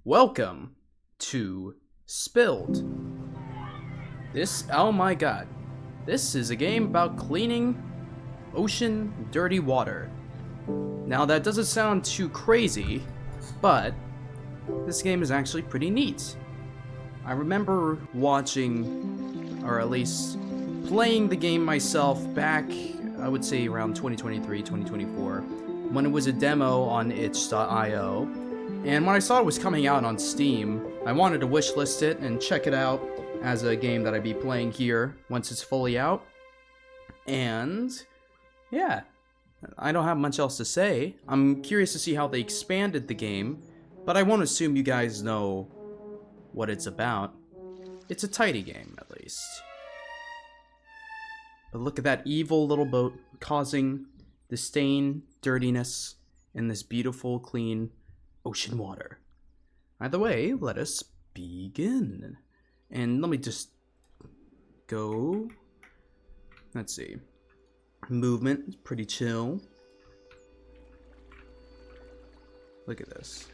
Welcome to Spilled. Oh my god. This is a game about cleaning ocean dirty water. Now that doesn't sound too crazy, but this game is actually pretty neat. I remember watching, or at least playing the game myself back, I would say around 2023, 2024, when it was a demo on itch.io. And when I saw it was coming out on Steam, I wanted to wishlist it and check it out as a game that I'd be playing here once it's fully out. And yeah, I don't have much else to say. I'm curious to see how they expanded the game, but I won't assume you guys know what it's about. It's a tidy game, at least. But look at that evil little boat causing the stain, dirtiness, in this beautiful, clean ocean water. Either way, let us begin. And let me just go. Let's see. Movement is pretty chill. Look at this.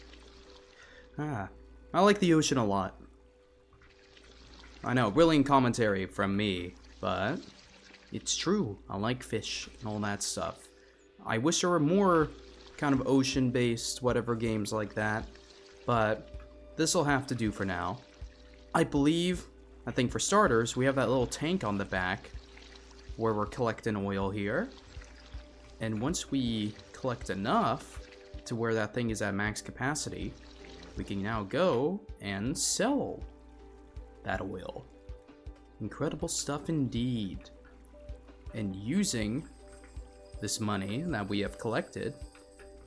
I like the ocean a lot. I know, brilliant commentary from me, but it's true. I like fish and all that stuff. I wish there were more kind of ocean-based whatever games like that, but this'll have to do for now. I think for starters, we have that little tank on the back where we're collecting oil here. And once we collect enough to where that thing is at max capacity, we can now go and sell that oil. Incredible stuff indeed. And using this money that we have collected,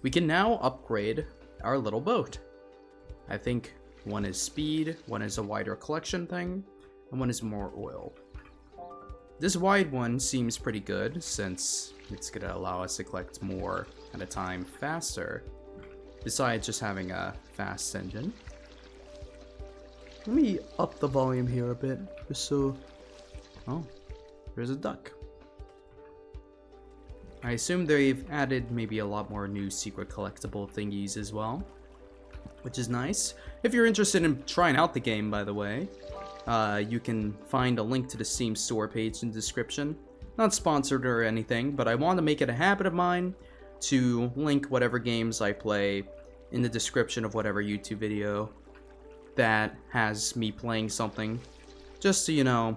we can now upgrade our little boat. I think one is speed, one is a wider collection thing, and one is more oil. This wide one seems pretty good since it's going to allow us to collect more at a time faster, besides just having a fast engine. Let me up the volume here a bit, just so... Oh, there's a duck. I assume they've added maybe a lot more new secret collectible thingies as well, which is nice. If you're interested in trying out the game, by the way, you can find a link to the Steam store page in the description. Not sponsored or anything, but I want to make it a habit of mine to link whatever games I play in the description of whatever YouTube video that has me playing something, just to, you know,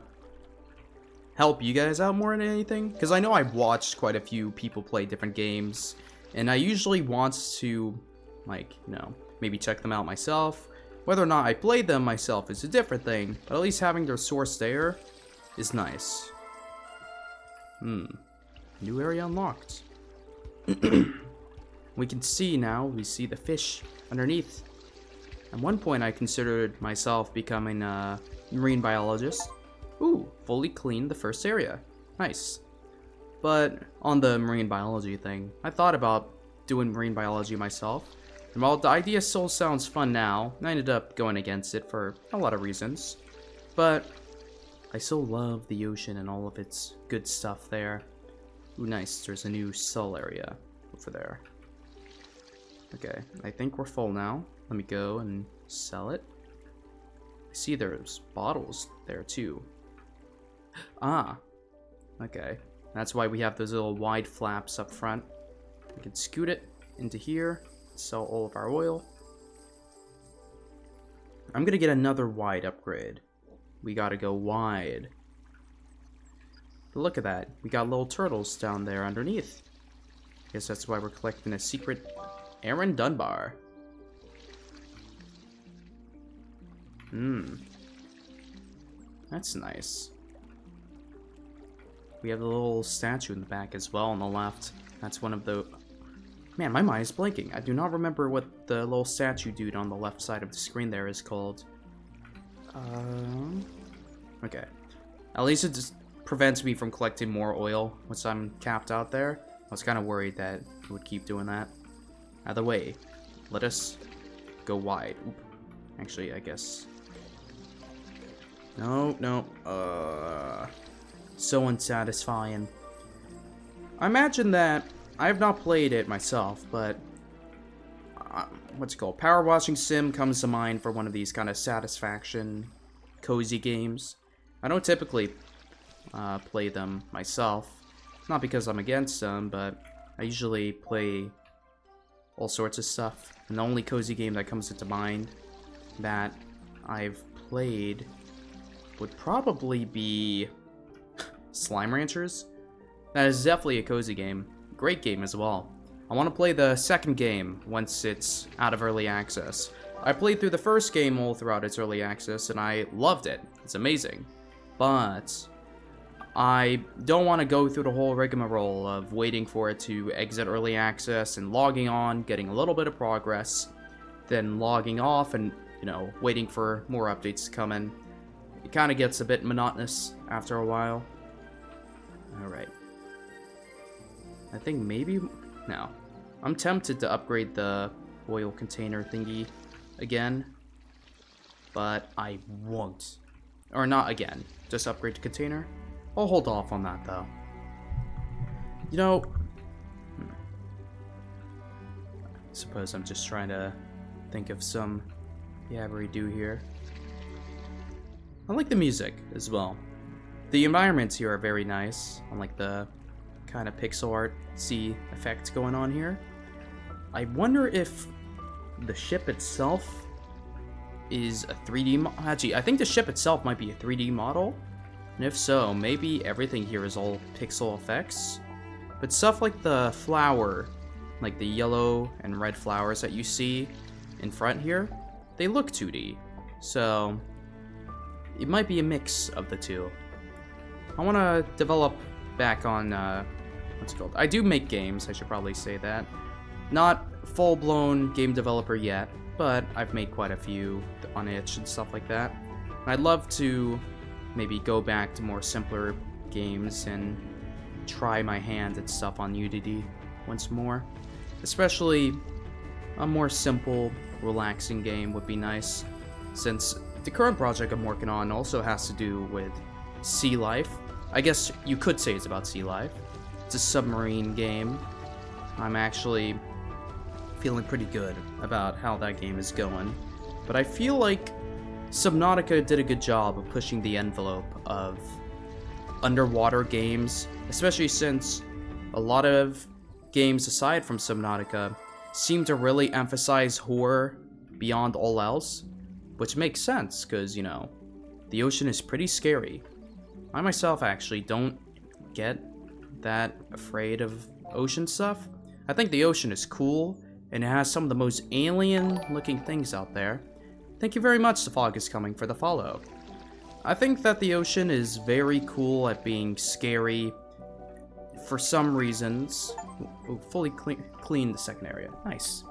help you guys out more than anything, because I know I've watched quite a few people play different games, and I usually want to, like, you know, maybe check them out myself. Whether or not I played them myself is a different thing, but at least having their source there is nice. New area unlocked. We can see now, we see the fish underneath. At one point I considered myself becoming a marine biologist. Ooh, fully cleaned the first area. Nice. But on the marine biology thing, I thought about doing marine biology myself. And while the idea still sounds fun now, I ended up going against it for a lot of reasons. But I still love the ocean and all of its good stuff there. Ooh, nice. There's a new sell area over there. Okay, I think we're full now. Let me go and sell it. I see there's bottles there too. Ah, okay. That's why we have those little wide flaps up front. We can scoot it into here, sell all of our oil. I'm gonna get another wide upgrade. We gotta go wide. But look at that. We got little turtles down there underneath. Guess that's why we're collecting a secret Aaron Dunbar. That's nice. We have the little statue in the back as well on the left. That's one of the... Man, my mind is blanking. I do not remember what the little statue dude on the left side of the screen there is called. Okay. At least it just prevents me from collecting more oil once I'm capped out there. I was kind of worried that it would keep doing that. Either way, let us go wide. Oop. Actually, I guess... No. So unsatisfying. I imagine that I have not played it myself, but what's it called? Power washing sim comes to mind for one of these kind of satisfaction, cozy games. I don't typically play them myself. Not because I'm against them, but I usually play all sorts of stuff. And the only cozy game that comes into mind that I've played would probably be Slime Ranchers. That is definitely a cozy game. Great game as well. I want to play the second game once it's out of early access. I played through the first game all throughout its early access and I loved it. It's amazing. But I don't want to go through the whole rigmarole of waiting for it to exit early access and logging on, getting a little bit of progress, then logging off and, you know, waiting for more updates to come in. It kind of gets a bit monotonous after a while. Alright. I think maybe... No. I'm tempted to upgrade the oil container thingy again. But I won't. Or not again. Just upgrade the container. I'll hold off on that though. You know... I suppose I'm just trying to think of some yabbery-do here. I like the music as well. The environments here are very nice. I like the kind of pixel art-y effect going on here. I wonder if the ship itself is a 3D Actually, I think the ship itself might be a 3D model. And if so, maybe everything here is all pixel effects. But stuff like the flower, like the yellow and red flowers that you see in front here, they look 2D. So it might be a mix of the two. I want to develop back on, what's it called? I do make games, I should probably say that. Not full-blown game developer yet, but I've made quite a few on itch and stuff like that. And I'd love to maybe go back to more simpler games and try my hand at stuff on Unity once more. Especially a more simple, relaxing game would be nice, since the current project I'm working on also has to do with sea life. I guess you could say it's about sea life. It's a submarine game. I'm actually feeling pretty good about how that game is going. But I feel like Subnautica did a good job of pushing the envelope of underwater games, especially since a lot of games aside from Subnautica seem to really emphasize horror beyond all else, which makes sense because, you know, the ocean is pretty scary. I myself actually don't get that afraid of ocean stuff. I think the ocean is cool, and it has some of the most alien-looking things out there. Thank you very much, The Fog is Coming, for the follow. I think that the ocean is very cool at being scary for some reasons. Ooh, fully clean the second area. Nice.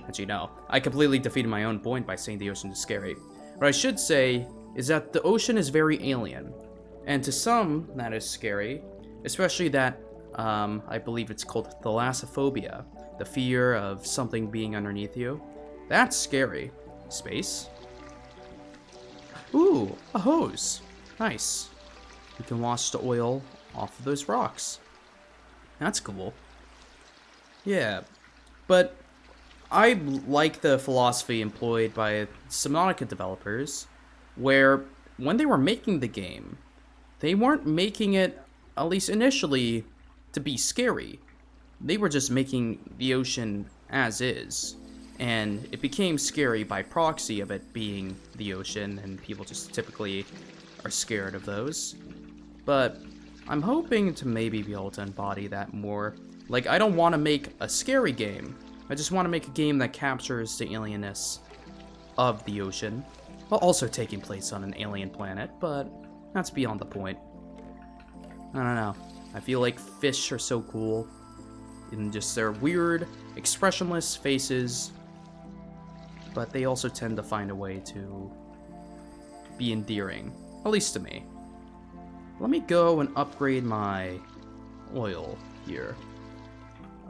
As you know, I completely defeated my own point by saying the ocean is scary. What I should say is that the ocean is very alien. And to some, that is scary. Especially that, I believe it's called thalassophobia. The fear of something being underneath you. That's scary. Space. Ooh, a hose. Nice. You can wash the oil off of those rocks. That's cool. Yeah, but I like the philosophy employed by Subnautica developers, where when they were making the game, they weren't making it, at least initially, to be scary. They were just making the ocean as is. And it became scary by proxy of it being the ocean, and people just typically are scared of those. But I'm hoping to maybe be able to embody that more. Like, I don't want to make a scary game. I just want to make a game that captures the alienness of the ocean, while also taking place on an alien planet, but that's beyond the point. I don't know. I feel like fish are so cool in just their weird, expressionless faces, but they also tend to find a way to be endearing, at least to me. Let me go and upgrade my oil here.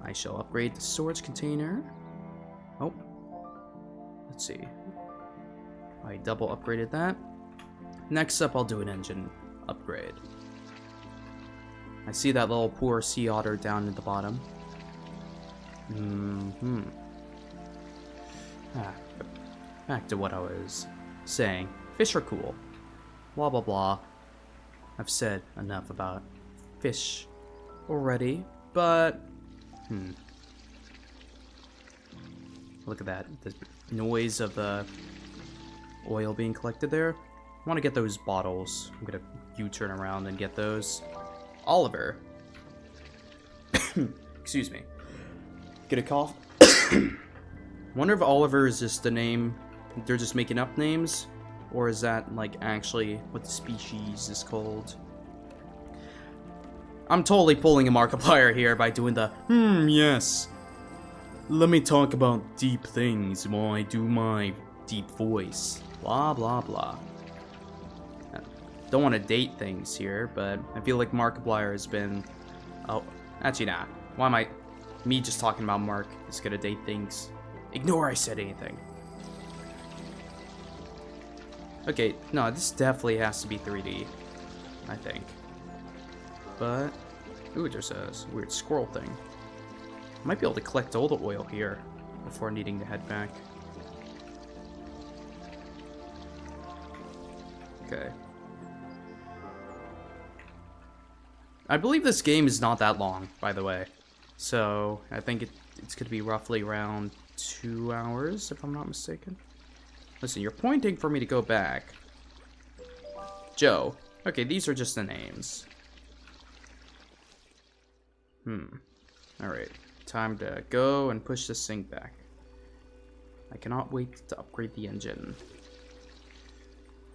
I shall upgrade the storage container. Oh, let's see. I double upgraded that. Next up, I'll do an engine upgrade. I see that little poor sea otter down at the bottom. Ah, back to what I was saying. Fish are cool. Blah blah blah. I've said enough about fish already, but look at that. The noise of the oil being collected there. I want to get those bottles. I'm gonna U-turn around and get those. Oliver. Excuse me. Get a cough. Wonder if Oliver is just the name. They're just making up names, or is that like actually what the species is called? I'm totally pulling a Markiplier here by doing the yes. Let me talk about deep things while I do my deep voice. Blah blah blah. Don't want to date things here, but I feel like Markiplier has been... Oh, actually nah. Why am I... Me just talking about Mark is gonna date things. Ignore I said anything. Okay, no, this definitely has to be 3D. I think. But... Ooh, there's a weird squirrel thing. Might be able to collect all the oil here before needing to head back. Okay. I believe this game is not that long, by the way. So, I think it's going to be roughly around 2 hours, if I'm not mistaken. Listen, you're pointing for me to go back. Joe. Okay, these are just the names. Alright. Time to go and push this thing back. I cannot wait to upgrade the engine.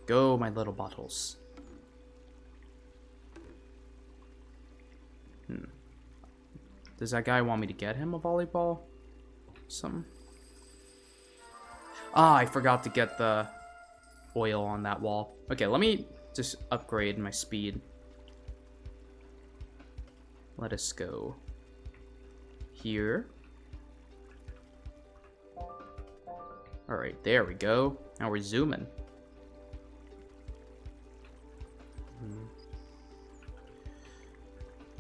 Go, my little bottles. Does that guy want me to get him a volleyball? Something? Ah, I forgot to get the oil on that wall. Okay, let me just upgrade my speed. Let us go here. Alright, there we go. Now we're zooming.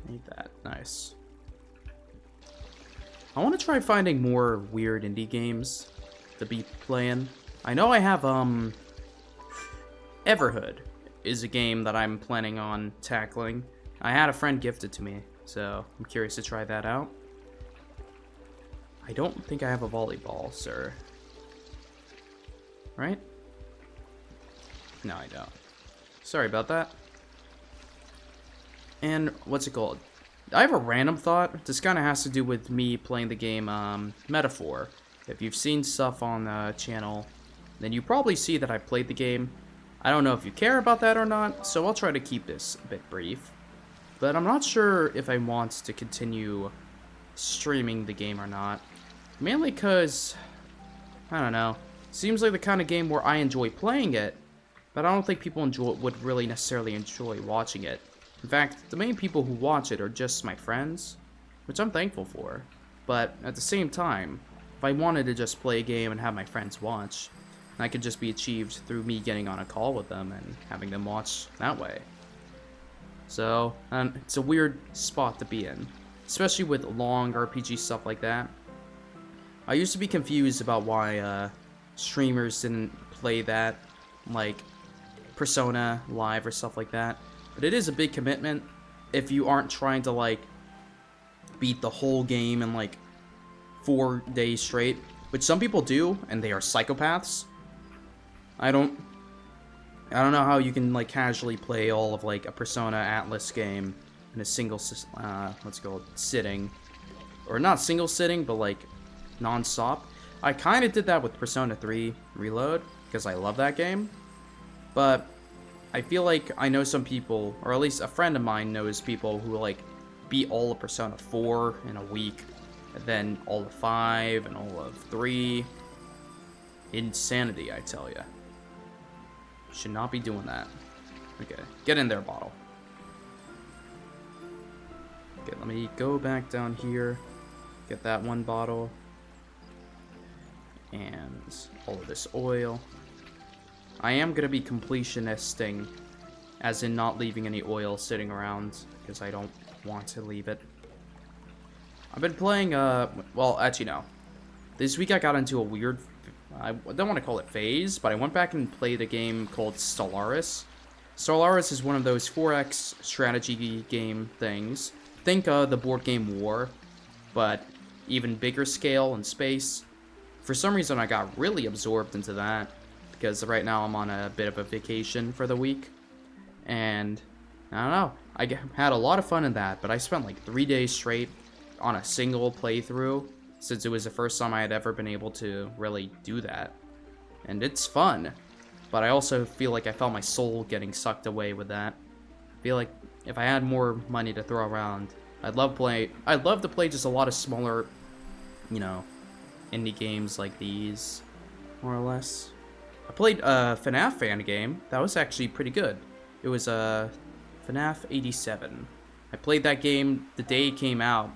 Need that. Nice. I want to try finding more weird indie games to be playing. I know I have, Everhood is a game that I'm planning on tackling. I had a friend gift it to me, so I'm curious to try that out. I don't think I have a volleyball, sir. Right? No, I don't. Sorry about that. And what's it called? I have a random thought. This kind of has to do with me playing the game Metaphor. If you've seen stuff on the channel, then you probably see that I played the game. I don't know if you care about that or not, so I'll try to keep this a bit brief. But I'm not sure if I want to continue streaming the game or not. Mainly because, I don't know, seems like the kind of game where I enjoy playing it, but I don't think people would really necessarily enjoy watching it. In fact, the main people who watch it are just my friends, which I'm thankful for. But at the same time, if I wanted to just play a game and have my friends watch, that could just be achieved through me getting on a call with them and having them watch that way. So, it's a weird spot to be in, especially with long RPG stuff like that. I used to be confused about why streamers didn't play that, like Persona Live or stuff like that. But it is a big commitment if you aren't trying to, like, beat the whole game in, like, 4 days straight. Which some people do, and they are psychopaths. I don't know how you can, like, casually play all of, like, a Persona Atlas game in a single, let's go, sitting. Or not single sitting, but, like, non-stop. I kind of did that with Persona 3 Reload, because I love that game. But I feel like I know some people, or at least a friend of mine knows people who, like, beat all of Persona 4 in a week, and then all of 5, and all of 3. Insanity, I tell ya. Should not be doing that. Okay, get in there, bottle. Okay, let me go back down here, get that one bottle, and all of this oil. I am going to be completionisting, as in not leaving any oil sitting around, because I don't want to leave it. I've been playing, well, actually no. This week I got into a weird I don't want to call it phase, but I went back and played a game called Stellaris. Stellaris is one of those 4X strategy game things. Think the board game War, but even bigger scale and space. For some reason, I got really absorbed into that, because right now I'm on a bit of a vacation for the week. And, I don't know, I had a lot of fun in that, but I spent like 3 days straight on a single playthrough, since it was the first time I had ever been able to really do that. And it's fun, but I also feel like I felt my soul getting sucked away with that. I feel like if I had more money to throw around, I'd love to play just a lot of smaller, you know, indie games like these, more or less. I played a FNAF fan game. That was actually pretty good. It was FNAF 87. I played that game the day it came out,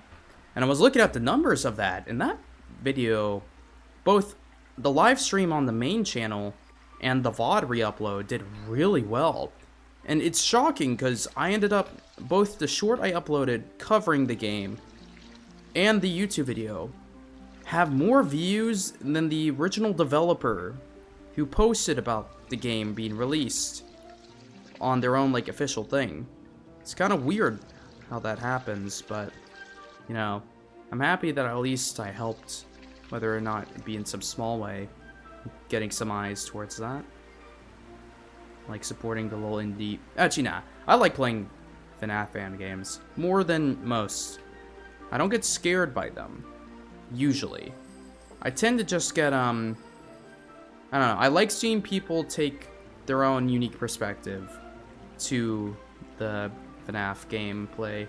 and I was looking at the numbers of that, and that video, both the live stream on the main channel and the VOD re-upload did really well. And it's shocking because I ended up, both the short I uploaded covering the game and the YouTube video have more views than the original developer who posted about the game being released on their own, like, official thing. It's kind of weird how that happens, but, you know, I'm happy that at least I helped, whether or not it be in some small way, getting some eyes towards that. Like supporting the little indie... Actually, nah. I like playing FNAF fan games more than most. I don't get scared by them, usually. I tend to just get, I don't know. I like seeing people take their own unique perspective to the FNAF gameplay,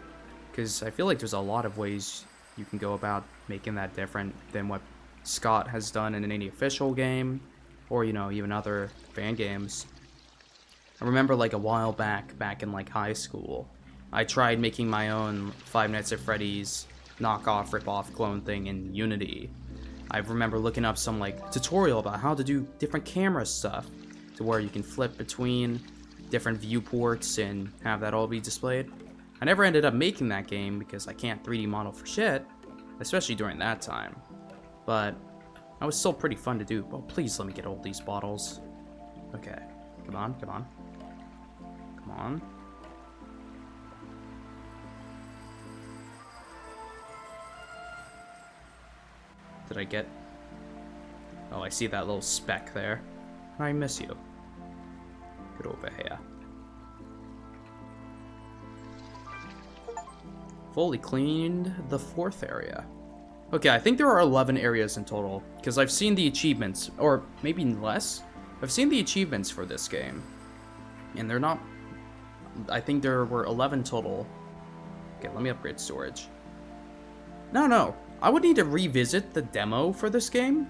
because I feel like there's a lot of ways you can go about making that different than what Scott has done in any official game, or, you know, even other fan games. I remember, like, a while back in, like, high school, I tried making my own Five Nights at Freddy's knockoff, rip-off clone thing in Unity. I remember looking up some, like, tutorial about how to do different camera stuff, to where you can flip between different viewports and have that all be displayed. I never ended up making that game because I can't 3D model for shit, especially during that time. But that was still pretty fun to do. Oh, please let me get all these bottles. Okay, come on, come on. Come on. Did I get... Oh, I see that little speck there. I miss you. Get over here. Fully cleaned the 4th area. Okay, I think there are 11 areas in total, because I've seen the achievements, or maybe less. I've seen the achievements for this game, and they're not... I think there were 11 total. Okay, let me upgrade storage. No. I would need to revisit the demo for this game,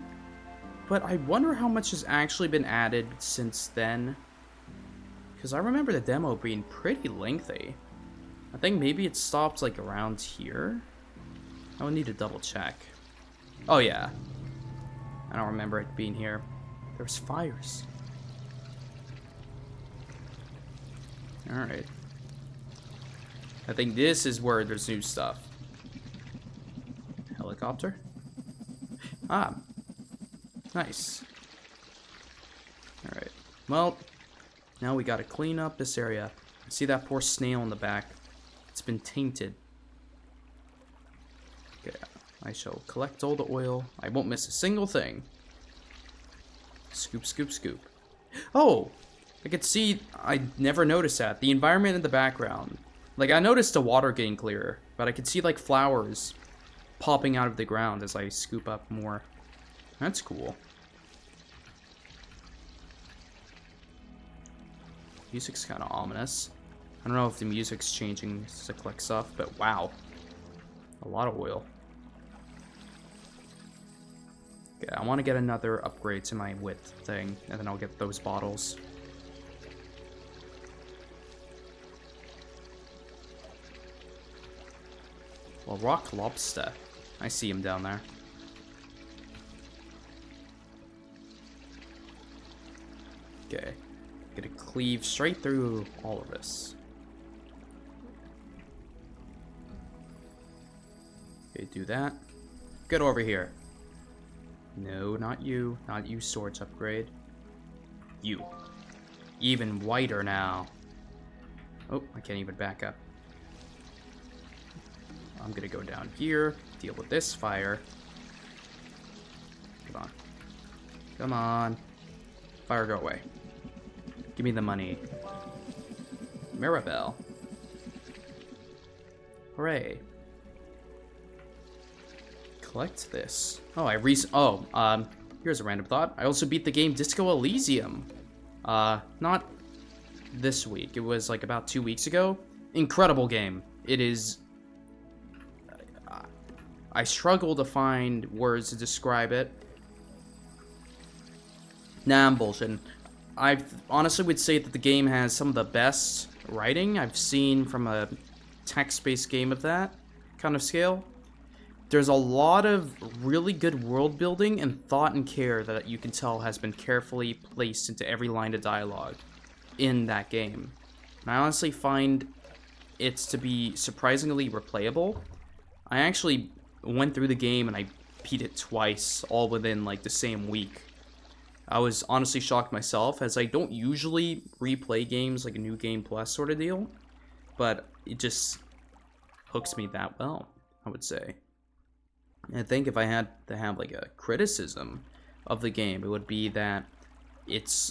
but I wonder how much has actually been added since then. Because I remember the demo being pretty lengthy. I think maybe it stopped, like, around here. I would need to double check. Oh, yeah. I don't remember it being here. There's fires. Alright. I think this is where there's new stuff. Helicopter? Ah. Nice. Alright. Well, now we gotta clean up this area. See that poor snail in the back? It's been tainted. Okay. I shall collect all the oil. I won't miss a single thing. Scoop, scoop, scoop. Oh! I could see... I never noticed that. The environment in the background. Like, I noticed the water getting clearer, but I could see, like, flowers popping out of the ground as I scoop up more. That's cool. Music's kind of ominous. I don't know if the music's changing as I collect stuff, but wow. A lot of oil. Okay, I want to get another upgrade to my width thing, and then I'll get those bottles. Well, rock lobster. I see him down there. Okay. Gonna cleave straight through all of this. Okay, do that. Get over here. No, not you. Not you, swords upgrade. You. Even whiter now. Oh, I can't even back up. I'm gonna go down here, deal with this fire. Come on. Come on. Fire, go away. Give me the money. Mirabelle. Hooray. Collect this. Oh, here's a random thought. I also beat the game Disco Elysium. Not this week. It was like about 2 weeks ago. Incredible game. It is... I struggle to find words to describe it. Nah, I'm bullshitting. I honestly would say that the game has some of the best writing I've seen from a text-based game of that kind of scale. There's a lot of really good world building and thought and care that you can tell has been carefully placed into every line of dialogue in that game. And I honestly find it to be surprisingly replayable. I actually went through the game and I beat it twice, all within like the same week. I was honestly shocked myself, as I don't usually replay games like a New Game Plus sort of deal, but it just hooks me that well, I would say. And I think if I had to have like a criticism of the game, it would be that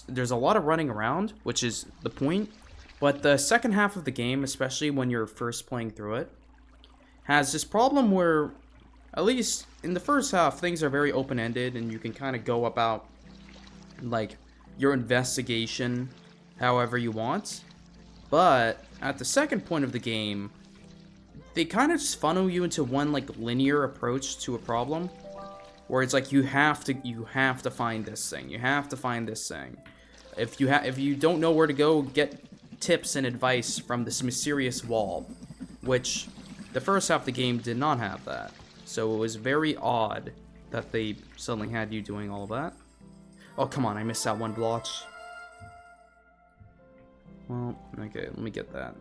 there's a lot of running around, which is the point, but the second half of the game, especially when you're first playing through it, has this problem where, at least in the first half, things are very open-ended and you can kind of go about like your investigation however you want. But at the second point of the game, they kind of just funnel you into one like linear approach to a problem, where it's like you have to find this thing, you have to find this thing. If you don't know where to go, get tips and advice from this mysterious wall, which the first half of the game did not have that. So it was very odd that they suddenly had you doing all of that. Oh, come on, I missed that one blotch. Well, okay, let me get that.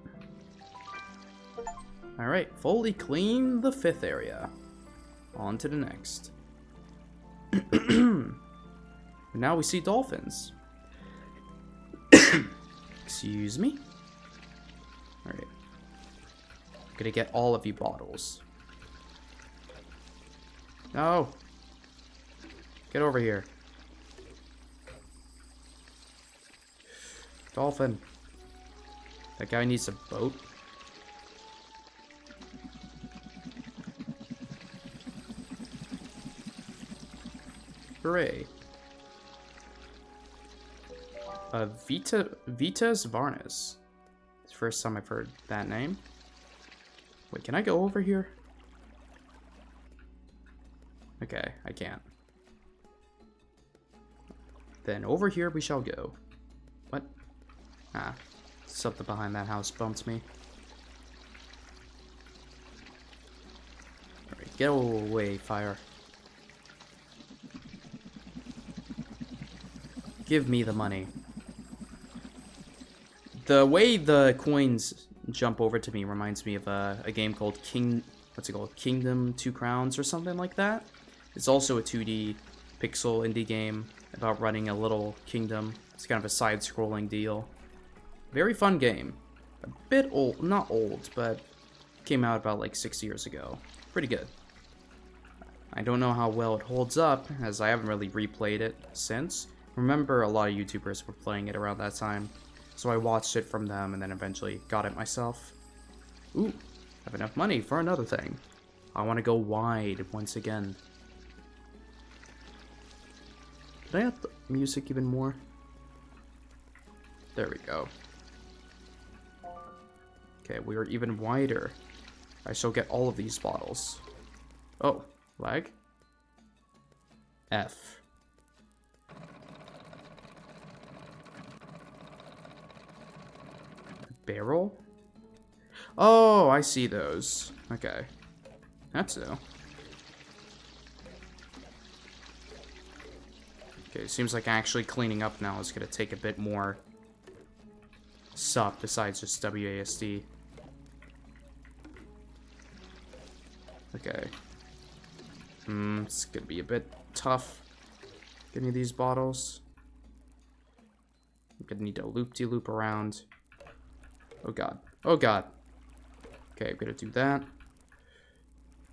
Alright, fully clean the 5th area. On to the next. Now we see dolphins. Excuse me? Alright. I'm gonna get all of you bottles. No! Get over here. Dolphin. That guy needs a boat. Hooray. Vitas Varnas. It's the first time I've heard that name. Wait, can I go over here? Okay, I can't. Then over here we shall go. What? Ah, something behind that house bumped me. Alright, get away, fire. Give me the money. The way the coins jump over to me reminds me of a game called Kingdom Two Crowns or something like that. It's also a 2D pixel indie game about running a little kingdom. It's kind of a side-scrolling deal. Very fun game. A bit old, not old, but came out about like 6 years ago. Pretty good. I don't know how well it holds up, as I haven't really replayed it since. Remember, a lot of YouTubers were playing it around that time, so I watched it from them and then eventually got it myself. Ooh, have enough money for another thing. I want to go wide once again. Did I up the music even more? There we go. Okay, we are even wider. I shall get all of these bottles. Oh, lag? F. Barrel? Oh, I see those. Okay. That's new. Okay, it seems like actually cleaning up now is going to take a bit more stuff besides just WASD. Okay. It's going to be a bit tough. any of these bottles. I'm gonna need to loop-de-loop around. Oh god. Oh god. Okay, I'm gonna do that.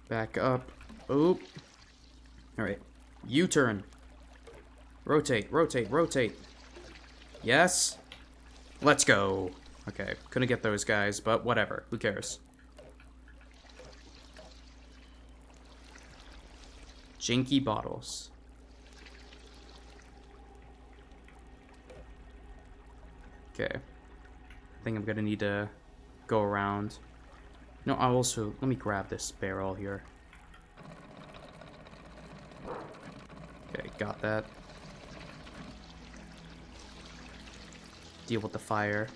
Back up. Oop. Alright. U-turn. Rotate, rotate, rotate. Yes. Let's go. Okay, couldn't get those guys, but whatever. Who cares? Jinky bottles. Okay. I think I'm gonna need to go around. No, I also... Let me grab this barrel here. Okay, got that. Deal with the fire.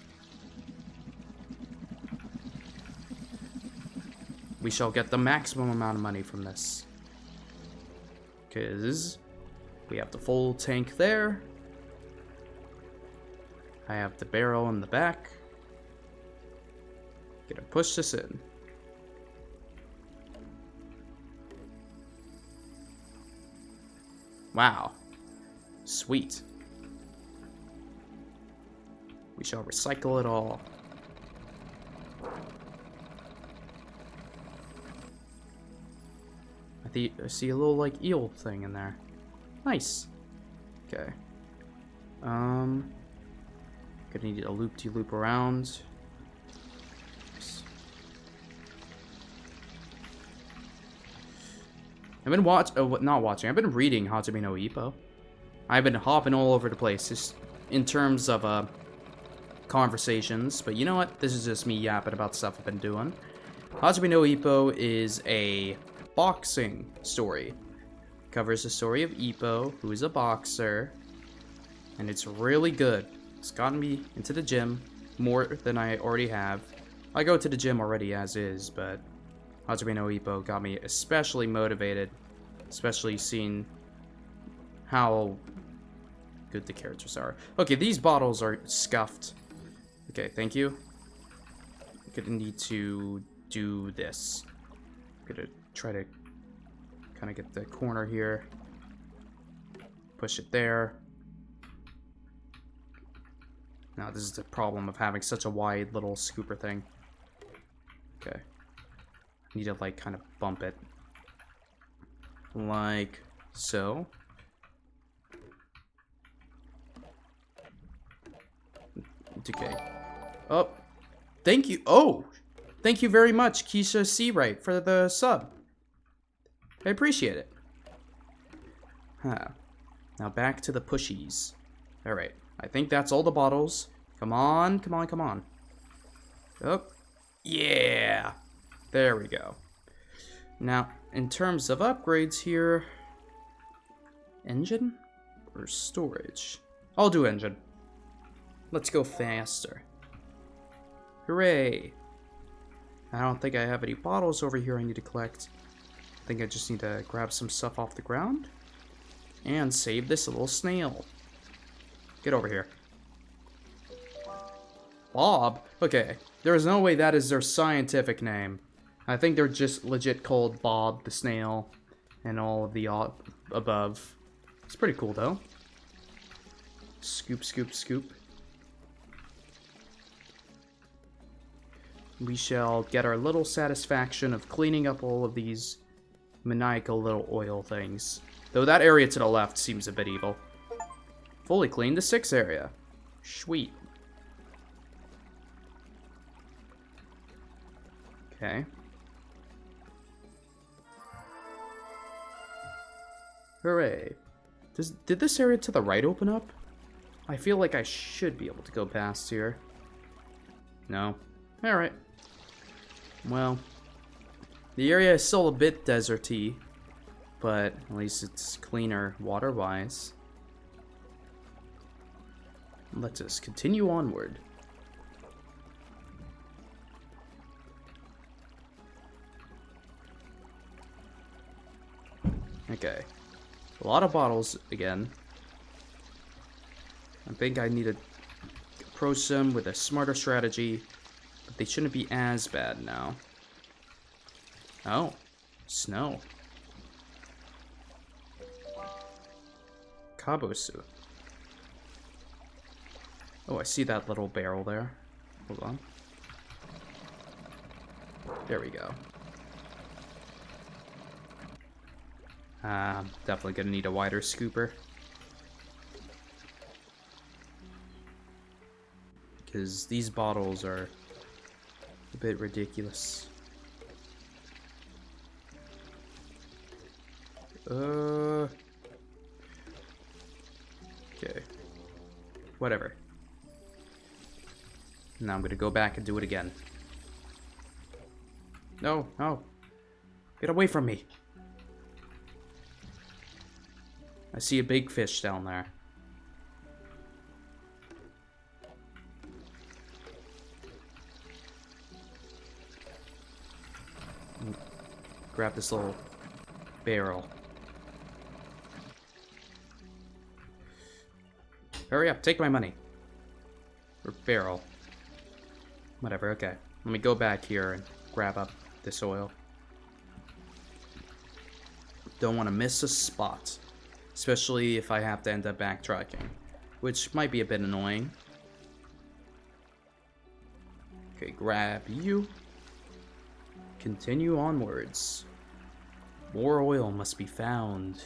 We shall get the maximum amount of money from this. Because we have the full tank there. I have the barrel in the back. Gonna push this in. Wow. Sweet. We shall recycle it all. I see a little, like, eel thing in there. Nice. Okay. Gonna need a loop-de-loop around. I've been not watching. I've been reading Hajime no Ippo. I've been hopping all over the place, just in terms of conversations. But you know what? This is just me yapping about stuff I've been doing. Hajime no Ippo is a boxing story. Covers the story of Ippo, who is a boxer, and it's really good. It's gotten me into the gym more than I already have. I go to the gym already as is, but Hajime no Ippo got me especially motivated, especially seeing how good the characters are. Okay, these bottles are scuffed. Okay, thank you. I'm gonna need to do this. I'm gonna try to kind of get the corner here. Push it there. Now, this is the problem of having such a wide little scooper thing. Okay. Need to, like, kind of bump it. Like so. Okay. Oh. Thank you. Oh! Thank you very much, Keisha Seawright, for the sub. I appreciate it. Huh. Now back to the pushies. Alright. I think that's all the bottles. Come on, come on, come on. Oh. Yeah! There we go. Now, in terms of upgrades here... Engine? Or storage? I'll do engine. Let's go faster. Hooray! I don't think I have any bottles over here I need to collect. I think I just need to grab some stuff off the ground. And save this little snail. Get over here. Bob? Okay, there is no way that is their scientific name. I think they're just legit called Bob the snail and all of the above. It's pretty cool though. Scoop, scoop, scoop. We shall get our little satisfaction of cleaning up all of these maniacal little oil things. Though that area to the left seems a bit evil. Fully cleaned the 6 area. Sweet. Okay. Hooray. Did this area to the right open up? I feel like I should be able to go past here. No. Alright. Well, the area is still a bit deserty, but at least it's cleaner water-wise. Let us continue onward. Okay. A lot of bottles again. I think I need to approach them with a smarter strategy, but they shouldn't be as bad now. Oh, snow. Kabusu. Oh, I see that little barrel there. Hold on. There we go. Definitely gonna need a wider scooper. Because these bottles are a bit ridiculous. Okay. Whatever. Now I'm gonna go back and do it again. No, no. Get away from me. I see a big fish down there. Grab this little barrel. Hurry up, take my money. Or barrel. Whatever, okay. Let me go back here and grab up this oil. Don't want to miss a spot. Especially if I have to end up backtracking. Which might be a bit annoying. Okay, grab you. Continue onwards. More oil must be found.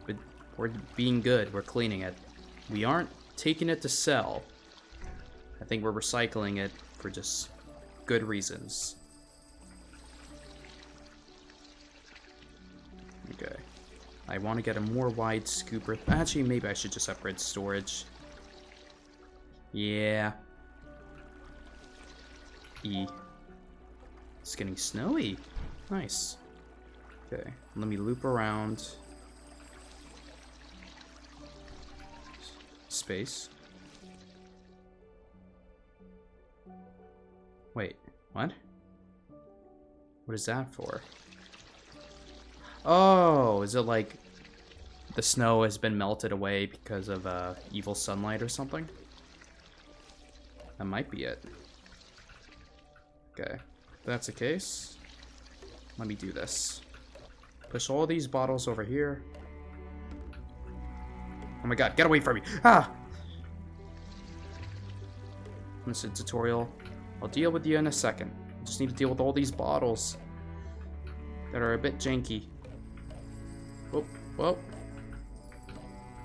But we're being good, we're cleaning it. We aren't taking it to sell. I think we're recycling it for just good reasons. Okay. I want to get a more wide scooper. Actually, maybe I should just upgrade storage. Yeah. It's getting snowy. Nice. Okay, let me loop around. Space. Wait, what? What is that for? Oh, is it like the snow has been melted away because of evil sunlight or something? That might be it. Okay, if that's the case, let me do this. Push all these bottles over here. Oh my god, get away from me! Ah! Listen, tutorial. I'll deal with you in a second. I just need to deal with all these bottles that are a bit janky. Whoop, whoop.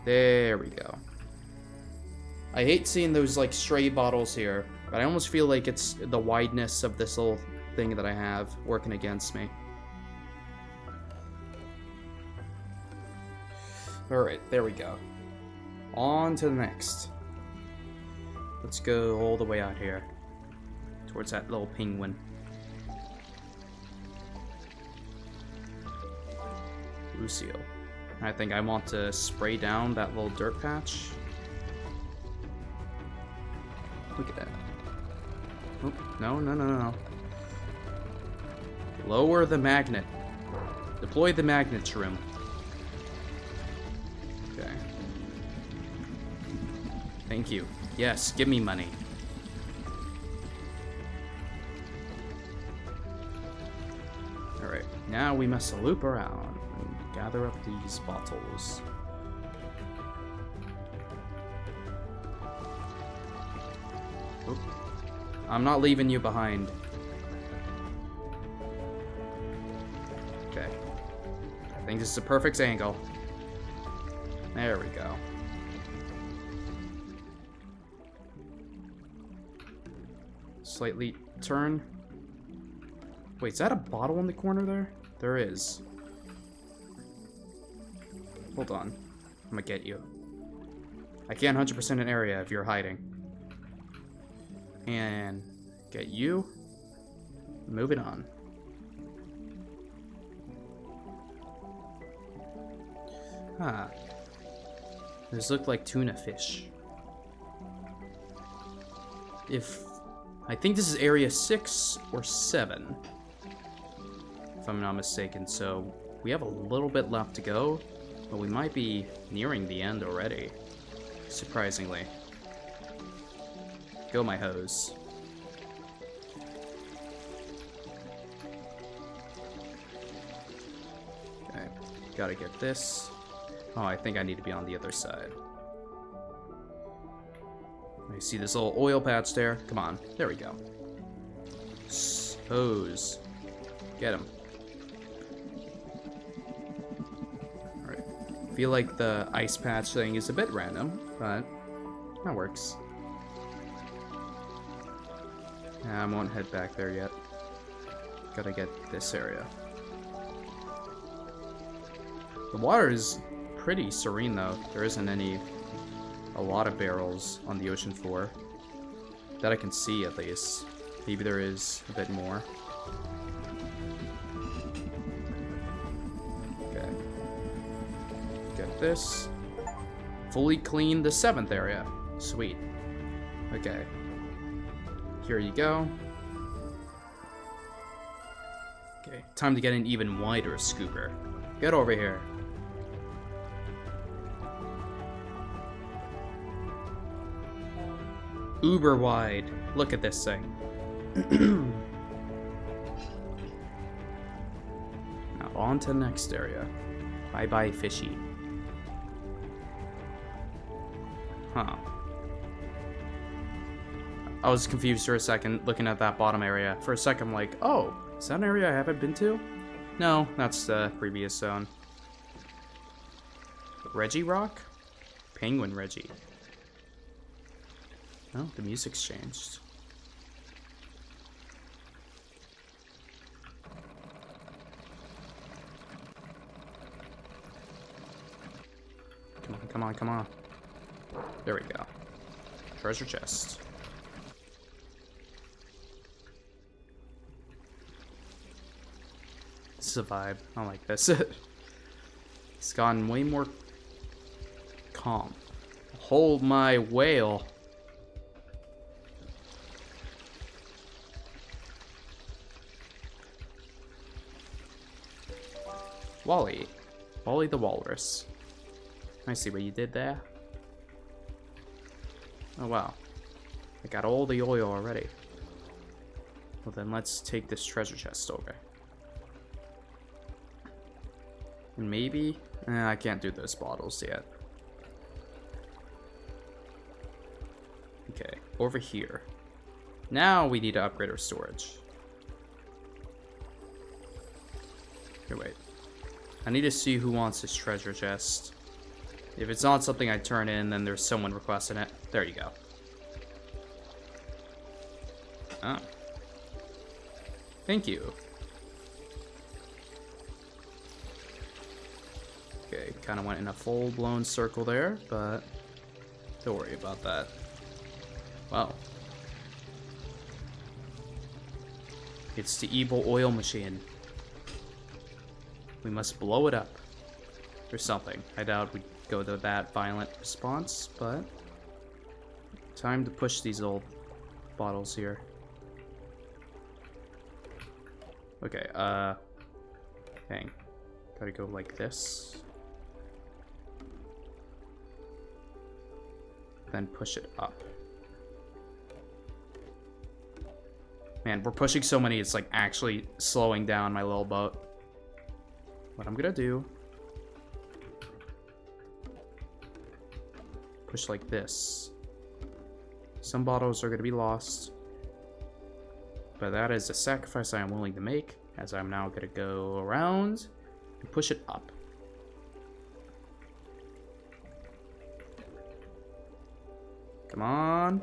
There we go. I hate seeing those like stray bottles here, but I almost feel like it's the wideness of this little thing that I have working against me. Alright, there we go. On to the next. Let's go all the way out here. Towards that little penguin. Lucille. I think I want to spray down that little dirt patch. Look at that. Oop, no, no, no, no. Lower the magnet. Deploy the magnet shroom. Okay. Thank you. Yes, give me money. Alright, now we must loop around and gather up these bottles. Oop. I'm not leaving you behind. Okay. I think this is a perfect angle. There we go. Slightly turn. Wait, is that a bottle in the corner there? There is. Hold on. I'm gonna get you. I can't 100% an area if you're hiding. And get you. Moving on. Ah. Those look like tuna fish. I think this is area 6 or 7. If I'm not mistaken, so we have a little bit left to go, but we might be nearing the end already. Surprisingly. Go, my hose. Okay, gotta get this. Oh, I think I need to be on the other side. I see this little oil patch there. Come on. There we go. Hose. Get him. Alright. Feel like the ice patch thing is a bit random, but that works. I won't head back there yet. Gotta get this area. The water is pretty serene though. There isn't a lot of barrels on the ocean floor. That I can see at least. Maybe there is a bit more. Okay. Get this. Fully clean the 7th area. Sweet. Okay. Here you go. Okay, time to get an even wider scooper. Get over here. Uber wide. Look at this thing. Now on to the next area. Bye bye fishy. Huh. I was confused for a second looking at that bottom area. For a second I'm like, oh, is that an area I haven't been to? No, that's the previous zone. Reggie Rock? Penguin Reggie. Oh, the music's changed. Come on, come on, come on. There we go. Treasure chest. This is a vibe. I like this. It's gotten way more calm. Hold my whale. Wally. Wally the Walrus. I see what you did there. Oh wow. I got all the oil already. Well then let's take this treasure chest over. And maybe... I can't do those bottles yet. Okay, over here. Now we need to upgrade our storage. Okay, wait. I need to see who wants this treasure chest. If it's not something I turn in, then there's someone requesting it. There you go. Oh. Thank you. Okay, kind of went in a full-blown circle there, but don't worry about that. Wow. It's the evil oil machine. We must blow it up. Or something. I doubt we'd go to that violent response, but... time to push these old bottles here. Okay, dang. Gotta go like this. Then push it up. Man, we're pushing so many, it's like actually slowing down my little boat. What I'm gonna do... push like this. Some bottles are gonna be lost. But that is a sacrifice I am willing to make, as I'm now gonna go around and push it up. Come on.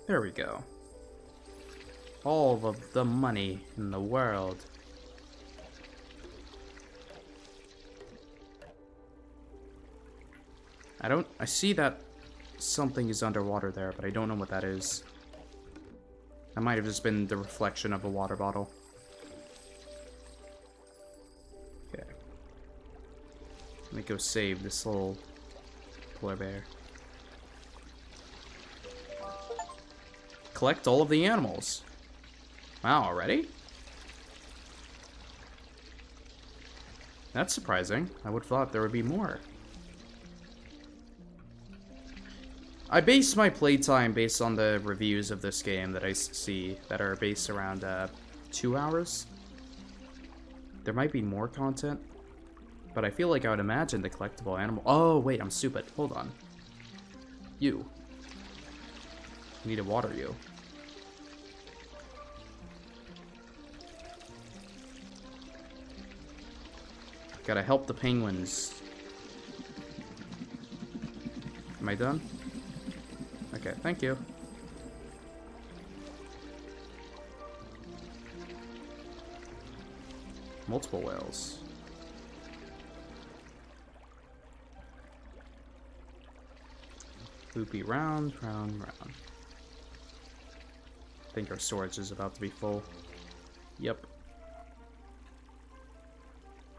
There we go. All of the money in the world. I see that something is underwater there, but I don't know what that is. That might have just been the reflection of a water bottle. Okay. Let me go save this little polar bear. Collect all of the animals. Wow, already? That's surprising. I would have thought there would be more. I base my playtime based on the reviews of this game that I see that are based around 2 hours. There might be more content, but I feel like I would imagine the collectible animal. Oh, wait, I'm stupid. Hold on. You. I need to water you. Gotta help the penguins. Am I done? Okay, thank you. Multiple whales. Loopy round, round, round. I think our storage is about to be full. Yep.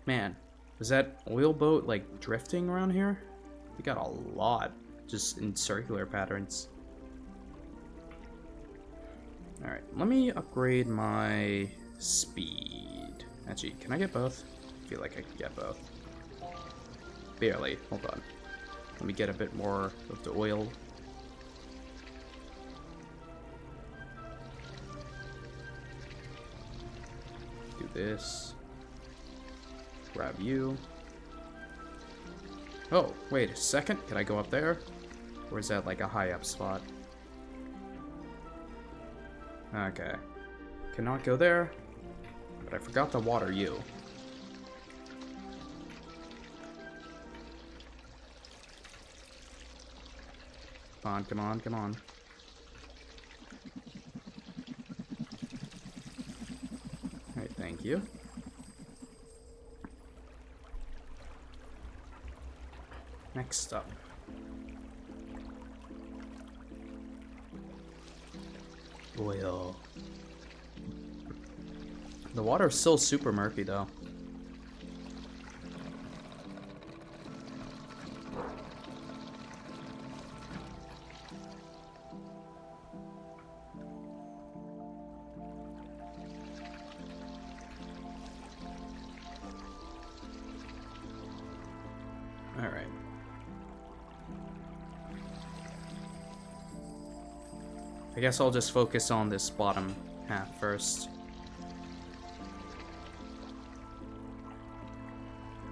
Man, is that oil boat like drifting around here? We got a lot just in circular patterns. Alright, let me upgrade my speed. Actually, can I get both? I feel like I can get both. Barely. Hold on. Let me get a bit more of the oil. Do this. Grab you. Oh, wait a second. Can I go up there? Or is that like a high up spot? Okay. Cannot go there. But I forgot to water you. Come on, come on, come on. Alright, thank you. Next up. Oil. The water is still super murky though. Alright. I guess I'll just focus on this bottom half first.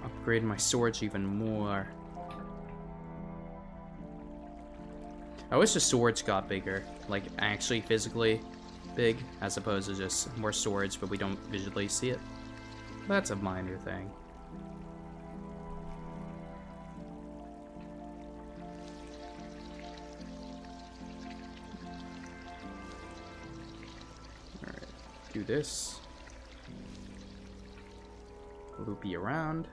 Upgrade my storage even more. I wish the storage got bigger, like actually physically big, as opposed to just more storage, but we don't visually see it. That's a minor thing. Alright, do this. Loopy around.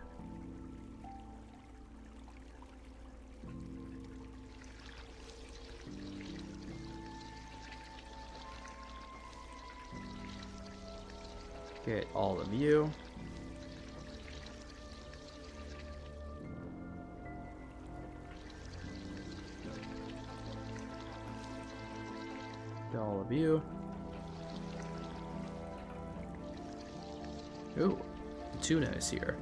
Get all of you. Get all of you. Ooh, tuna is here.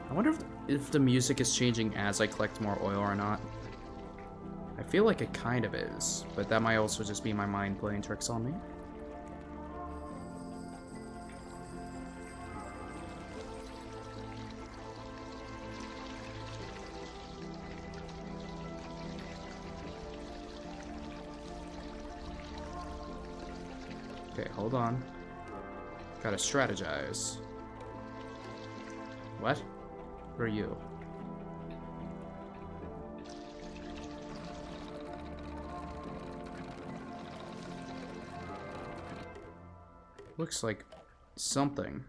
I wonder if the music is changing as I collect more oil or not. I feel like it kind of is, but that might also just be my mind playing tricks on me. Okay, hold on. Gotta strategize. What? Who are you? Looks like something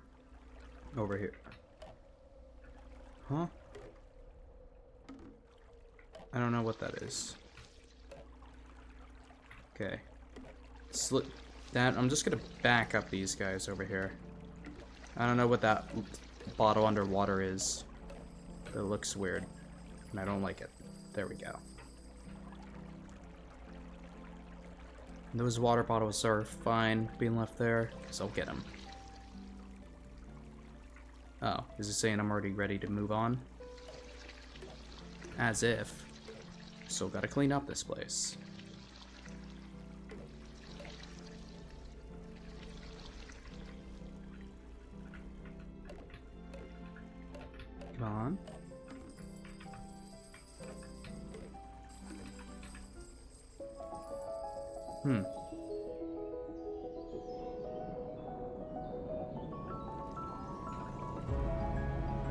over here. Huh? I don't know what that is. Okay. I'm just gonna back up these guys over here. I don't know what that bottle underwater is. It looks weird, and I don't like it. There we go. Those water bottles are fine being left there, because I'll get them. Oh, is it saying I'm already ready to move on? As if. Still gotta clean up this place. Come on.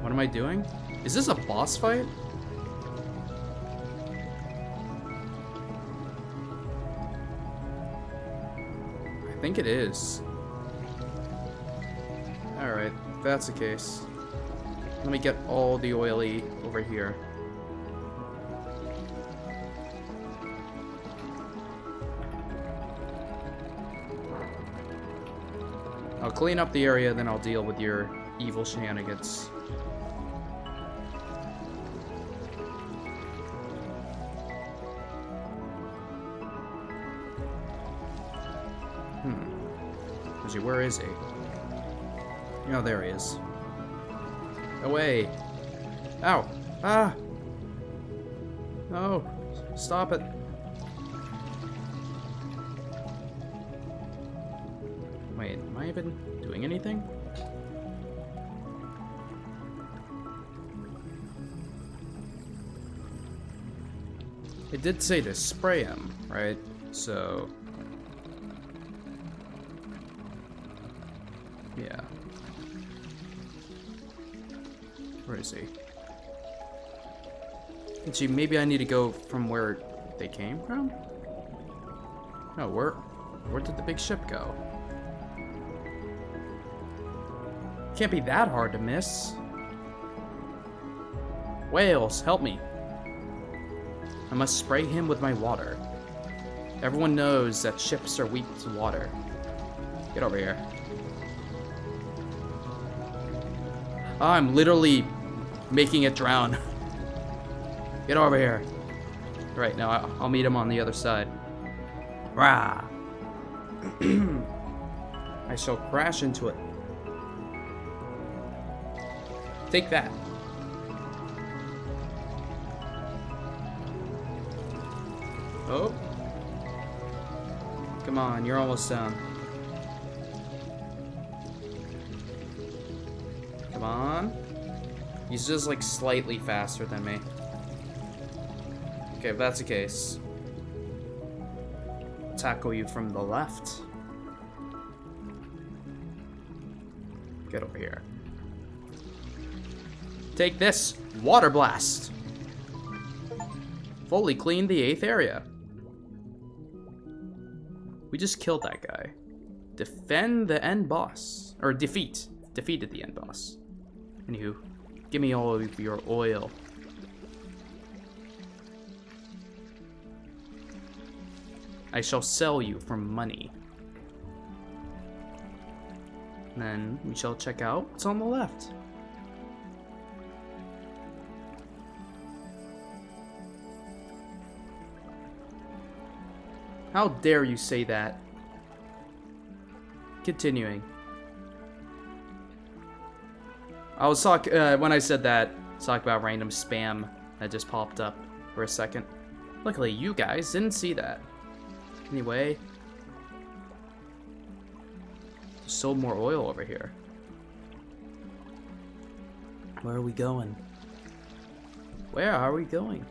What am I doing? Is this a boss fight? I think it is. Alright, if that's the case. Let me get all the oily over here. I'll clean up the area, then I'll deal with your evil shenanigans. Where is he? Oh, there he is. Away! Ow! Ah! No! Stop it! Wait, am I even doing anything? It did say to spray him, right? So... yeah. Where is he? Gee, maybe I need to go from where they came from? No, where did the big ship go? Can't be that hard to miss. Whales, help me. I must spray him with my water. Everyone knows that ships are weak to water. Get over here. I'm literally making it drown. Get over here. Right, now I'll meet him on the other side. Rah! I shall crash into it. Take that. Oh. Come on, you're almost done. Come on. He's just like slightly faster than me. Okay, if that's the case, tackle you from the left. Get over here. Take this, water blast. Fully cleaned the 8th area. We just killed that guy. Defend the end boss, or defeated the end boss. Anywho, give me all of your oil. I shall sell you for money. And then we shall check out what's on the left. How dare you say that? Continuing. I was when I said that, talk about random spam that just popped up for a second. Luckily, you guys didn't see that. Anyway, there's still more oil over here. Where are we going? Where are we going?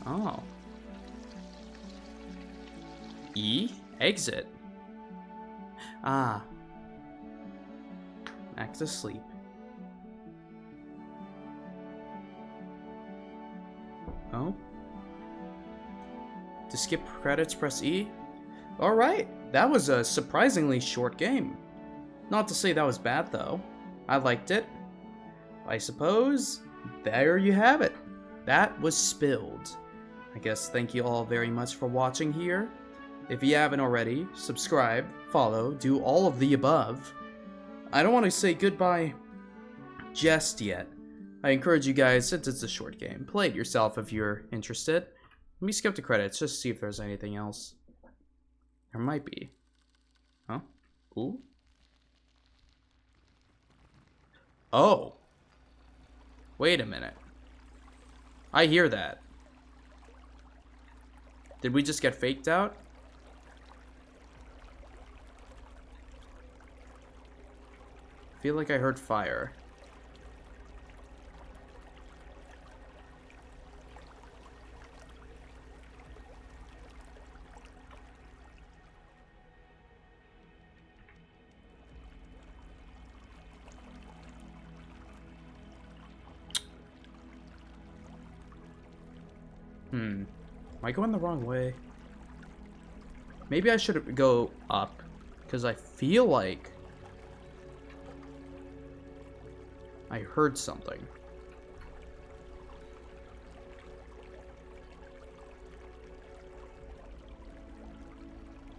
Oh. E? Exit. Ah. Back to sleep. Oh? To skip credits, press E? Alright, that was a surprisingly short game. Not to say that was bad, though. I liked it. I suppose there you have it. That was Spilled. I guess thank you all very much for watching here. If you haven't already, subscribe, follow, do all of the above. I don't want to say goodbye just yet. I encourage you guys, since it's a short game, play it yourself if you're interested. Let me skip the credits just to see if there's anything else. There might be. Huh? Ooh. Oh. Wait a minute. I hear that. Did we just get faked out? I feel like I heard fire. Am I going the wrong way? Maybe I should go up, because I feel like I heard something.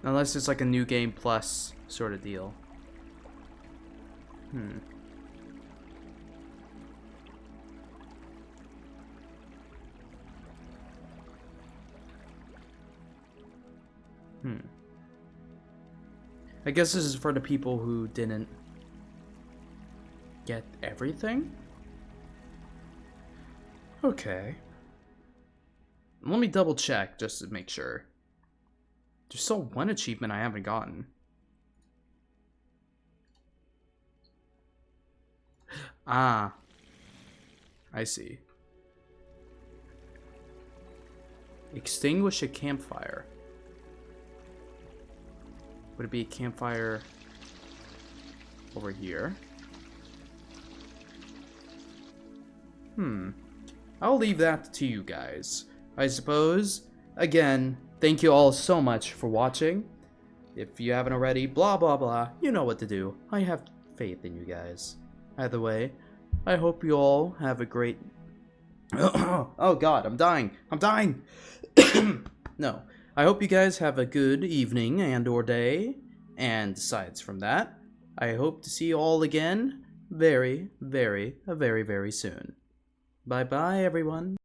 Unless it's like a new game plus sort of deal. I guess this is for the people who didn't get everything? Okay. Let me double check just to make sure. There's still one achievement I haven't gotten. Ah. I see. Extinguish a campfire. Would it be a campfire over here? I'll leave that to you guys, I suppose. Again, thank you all so much for watching. If you haven't already, blah blah blah, you know what to do. I have faith in you guys. Either way, I hope you all have a great... Oh god, I'm dying. I'm dying! No. I hope you guys have a good evening and or day. And besides from that, I hope to see you all again very, very, very, very soon. Bye-bye, everyone.